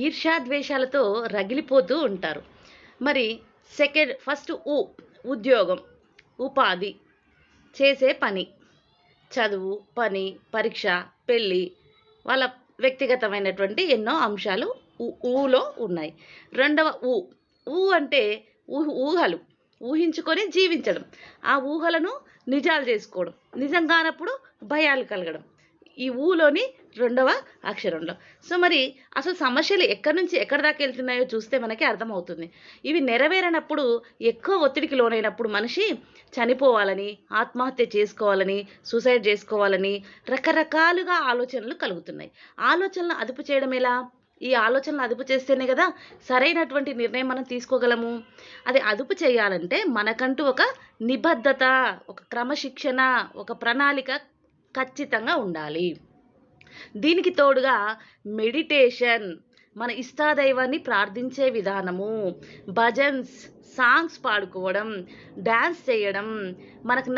ఈర్ష్యాద్వేషాలతో రగిలిపోతూ ఉంటారు. మరి ఫస్ట్ ఉద్యోగం, ఉపాధి, చేసే పని, చదువు, పని, పరీక్ష, పెళ్ళి, వాళ్ళ వ్యక్తిగతమైనటువంటి ఎన్నో అంశాలు ఊలో ఉన్నాయి. రెండవ అంటే ఊహలు, ఊహించుకొని జీవించడం. ఆ ఊహలను నిజాలు చేసుకోవడం. నిజం కానప్పుడు భయాలు కలగడం. ఈ ఊలోని రెండవ అక్షరంలో. సో మరి అసలు సమస్యలు ఎక్కడి నుంచి ఎక్కడి దాకా వెళ్తున్నాయో చూస్తే మనకి అర్థమవుతుంది. ఇవి నెరవేరనప్పుడు, ఎక్కువ ఒత్తిడికి లోనైనప్పుడు మనిషి చనిపోవాలని, ఆత్మహత్య చేసుకోవాలని, సూసైడ్ చేసుకోవాలని రకరకాలుగా ఆలోచనలు కలుగుతున్నాయి. ఆలోచనలను అదుపు చేయడం ఎలా? ఈ ఆలోచనలు అదుపు చేస్తేనే కదా సరైనటువంటి నిర్ణయం మనం తీసుకోగలము. అది అదుపు చేయాలంటే మనకంటూ ఒక నిబద్ధత, ఒక క్రమశిక్షణ, ఒక ప్రణాళిక ఖచ్చితంగా ఉండాలి. దీనికి తోడుగా మెడిటేషన్, మన ఇష్టాదైవాన్ని ప్రార్థించే విధానము, భజన్స్, సాంగ్స్ పాడుకోవడం, డ్యాన్స్ చేయడం, మనకు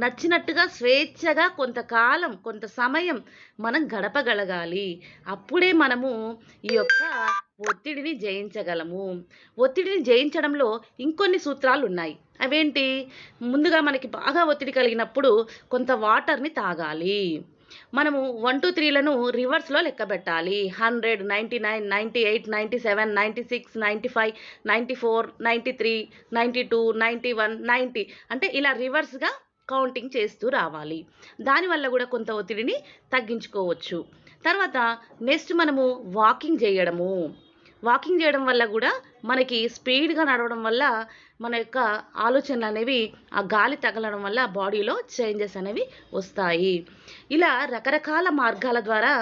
నచ్చినట్టుగా స్వేచ్ఛగా కొంతకాలం, కొంత సమయం మనం గడపగలగాలి. అప్పుడే మనము ఈ యొక్క ఒత్తిడిని జయించగలము. ఒత్తిడిని జయించడంలో ఇంకొన్ని సూత్రాలు ఉన్నాయి. అవేంటి? ముందుగా మనకి బాగా ఒత్తిడి కలిగినప్పుడు కొంత వాటర్ని తాగాలి. మనము 1, 2, 3లను రివర్స్లో లెక్క పెట్టాలి. 100, 99, 98, 97, 96, 95, 94, 93, 92, 91, 90 అంటే ఇలా రివర్స్గా కౌంటింగ్ చేస్తూ రావాలి. దానివల్ల కూడా కొంత ఒత్తిడిని తగ్గించుకోవచ్చు. తర్వాత నెక్స్ట్ మనము వాకింగ్ చేయడం వల్ల కూడా మనకి స్పీడ్గా నడవడం వల్ల మన యొక్క ఆలోచనలు అనేవి ఆ గాలి తగలడం వల్ల బాడీలో చేంజెస్ అనేవి వస్తాయి. ఇలా రకరకాల మార్గాల ద్వారా